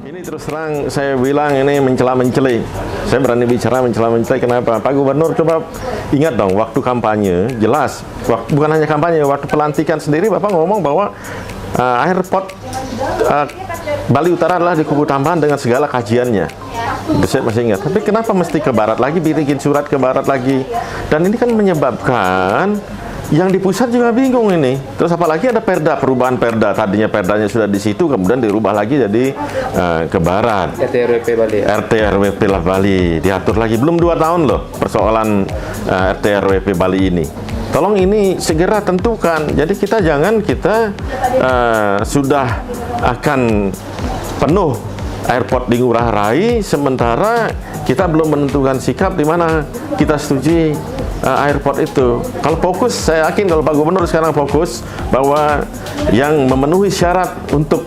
Ini terus terang saya bilang ini mencela-menceli. Saya berani bicara mencela-menceli. Kenapa? Pak Gubernur coba ingat dong, waktu kampanye jelas, bukan hanya kampanye, waktu pelantikan sendiri Bapak ngomong bahwa airport Bali Utara adalah di Kubu Tambahan dengan segala kajiannya. Saya masih ingat. Tapi kenapa mesti ke barat lagi, bikin surat ke barat lagi? Dan ini kan menyebabkan yang di pusat juga bingung ini. Terus apalagi ada perda, perubahan perda. Tadinya perdanya sudah di situ, kemudian dirubah lagi jadi ke barat. RT-RWP Bali. RT-RWP lah Bali diatur lagi. Belum 2 tahun loh persoalan RT-RWP Bali ini. Tolong ini segera tentukan. Jadi kita sudah akan penuh airport di Ngurah Rai, sementara kita belum menentukan sikap di mana kita setuju airport itu. Kalau fokus, saya yakin kalau Pak Gubernur sekarang fokus bahwa yang memenuhi syarat untuk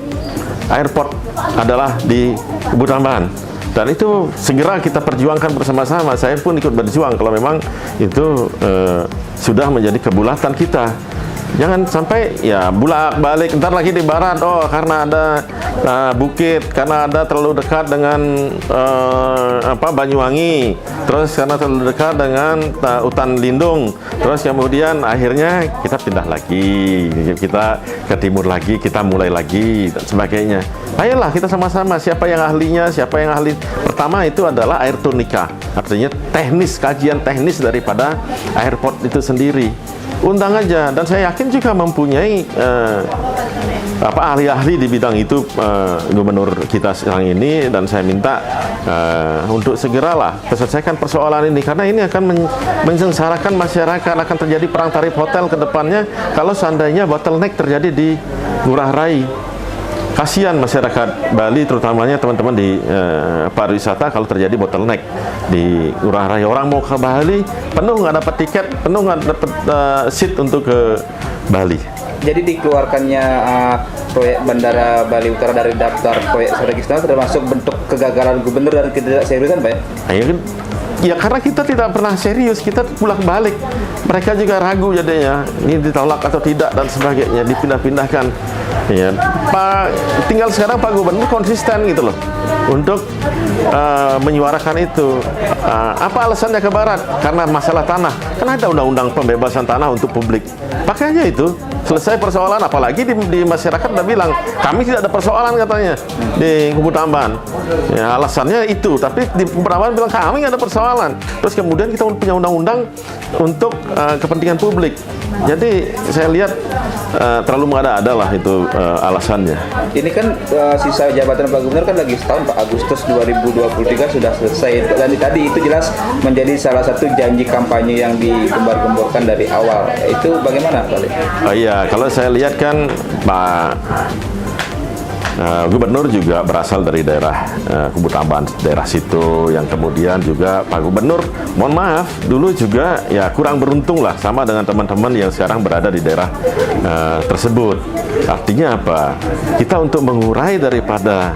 airport adalah di Kubu Tambahan. Dan itu segera kita perjuangkan bersama-sama. Saya pun ikut berjuang kalau memang itu sudah menjadi kebulatan kita. Jangan sampai ya bulak-balik ntar lagi di barat, oh karena ada bukit, karena ada terlalu dekat dengan Banyuwangi, terus karena terlalu dekat dengan hutan lindung, terus kemudian akhirnya kita pindah lagi, kita ke timur lagi, kita mulai lagi dan sebagainya. Ayolah kita sama-sama, siapa yang ahlinya, siapa yang ahli. Pertama itu adalah airtonika, artinya teknis, kajian teknis daripada airport itu sendiri. Undang aja, dan saya yakin juga mempunyai ahli-ahli di bidang itu gubernur kita sekarang ini, dan saya minta untuk segeralah selesaikan persoalan ini, karena ini akan mensengsarakan masyarakat, akan terjadi perang tarif hotel ke depannya kalau seandainya bottleneck terjadi di Ngurah Rai. Kasihan masyarakat Bali, terutamanya teman-teman di pariwisata kalau terjadi bottleneck di Ngurah Rai. Orang mau ke Bali, penuh nggak dapat tiket, penuh nggak dapat seat untuk ke Bali. Jadi dikeluarkannya proyek Bandara Bali Utara dari daftar proyek strategis nasional termasuk bentuk kegagalan gubernur dan ketidakseriusan, Pak? Ya karena kita tidak pernah serius, kita bolak-balik. Mereka juga ragu jadinya, ini ditolak atau tidak dan sebagainya, dipindah-pindahkan. Ya, tinggal sekarang Pak Gubernur konsisten gitu loh untuk menyuarakan itu. Apa alasannya ke barat? Karena masalah tanah. Kan ada undang-undang pembebasan tanah untuk publik. Pakai aja itu. Selesai persoalan, apalagi di masyarakat udah bilang kami tidak ada persoalan katanya di Kubu Tambahan. Ya, alasannya itu, tapi di Kubu Tambahan bilang kami nggak ada persoalan. Terus kemudian kita punya undang-undang untuk kepentingan publik. Jadi saya lihat terlalu mengada-ada lah itu alasannya. Ini kan sisa jabatan Pak Gubernur kan lagi setahun, Pak. Agustus 2023 sudah selesai, dan tadi itu jelas menjadi salah satu janji kampanye yang digembar-gemborkan dari awal. Itu bagaimana, Pak? Iya, kalau saya lihat kan Pak Gubernur juga berasal dari daerah Kubu Tambahan, daerah situ, yang kemudian juga Pak Gubernur, mohon maaf, dulu juga ya kurang beruntung lah sama dengan teman-teman yang sekarang berada di daerah tersebut. Artinya apa? Kita untuk mengurai daripada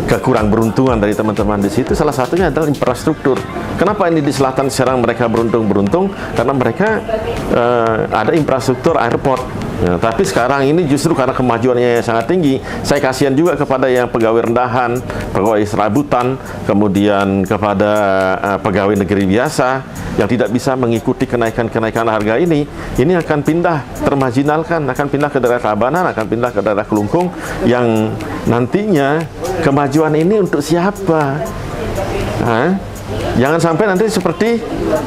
kekurang beruntungan dari teman-teman di situ, salah satunya adalah infrastruktur. Kenapa ini di selatan sekarang mereka beruntung? Karena mereka ada infrastruktur airport. Ya, tapi sekarang ini justru karena kemajuannya yang sangat tinggi, saya kasihan juga kepada yang pegawai rendahan, pegawai serabutan, kemudian kepada pegawai negeri biasa yang tidak bisa mengikuti kenaikan harga ini akan pindah, termarginalkan, akan pindah ke daerah Tabanan, akan pindah ke daerah Kelungkung, yang nantinya kemajuan ini untuk siapa? Jangan sampai nanti seperti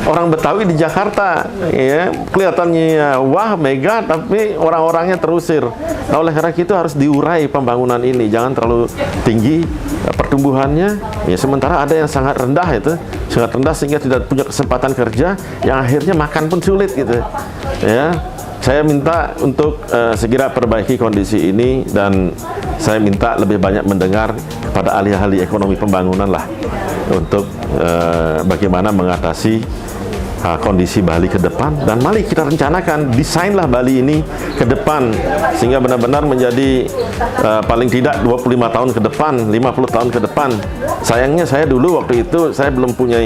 orang Betawi di Jakarta, ya, kelihatannya wah mega, tapi orang-orangnya terusir. Nah, oleh karena itu harus diurai pembangunan ini, jangan terlalu tinggi pertumbuhannya, ya, sementara ada yang sangat rendah sehingga tidak punya kesempatan kerja, yang akhirnya makan pun sulit gitu. Ya, saya minta untuk segera perbaiki kondisi ini, dan saya minta lebih banyak mendengar kepada ahli-ahli ekonomi pembangunan lah untuk bagaimana mengatasi kondisi Bali ke depan, dan mari kita rencanakan, desainlah Bali ini ke depan sehingga benar-benar menjadi paling tidak 25 tahun ke depan, 50 tahun ke depan. Sayangnya saya dulu waktu itu saya belum punya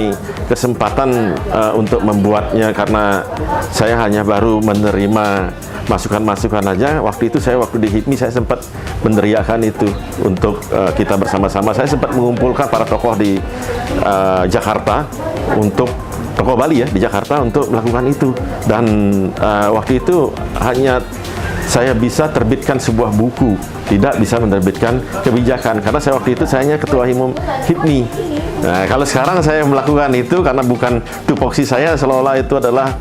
kesempatan untuk membuatnya karena saya hanya baru menerima masukan-masukan aja. Waktu itu waktu di HIPMI saya sempat meneriakkan itu untuk kita bersama-sama. Saya sempat mengumpulkan para tokoh di Jakarta untuk tokoh Bali ya di Jakarta untuk melakukan itu, dan waktu itu hanya saya bisa terbitkan sebuah buku, tidak bisa menerbitkan kebijakan karena saya waktu itu hanya ketua umum HIPMI. Nah, kalau sekarang saya melakukan itu karena bukan tupoksi saya, seolah-olah itu adalah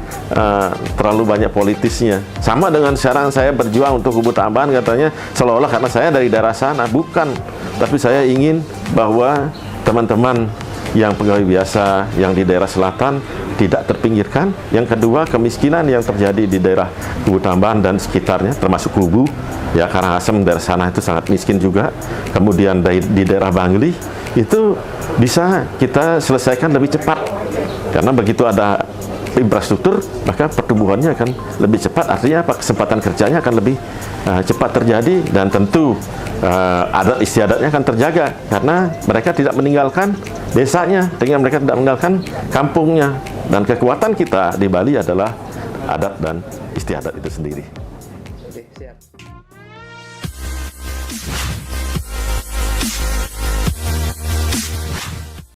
terlalu banyak politisnya. Sama dengan sekarang saya berjuang untuk Kubu Tambahan, katanya seolah-olah karena saya dari daerah sana, bukan. Tapi saya ingin bahwa teman-teman yang pegawai biasa yang di daerah selatan tidak terpinggirkan. Yang kedua, kemiskinan yang terjadi di daerah Kubu Tambahan dan sekitarnya, termasuk Kubu, ya Karangasem daerah sana itu sangat miskin juga. Kemudian di daerah Bangli itu bisa kita selesaikan lebih cepat, karena begitu ada infrastruktur maka pertumbuhannya akan lebih cepat, artinya apa? Kesempatan kerjanya akan lebih cepat terjadi, dan tentu adat istiadatnya akan terjaga karena mereka tidak meninggalkan desanya, dengan mereka tidak meninggalkan kampungnya. Dan kekuatan kita di Bali adalah adat dan istiadat itu sendiri. Oke, siap.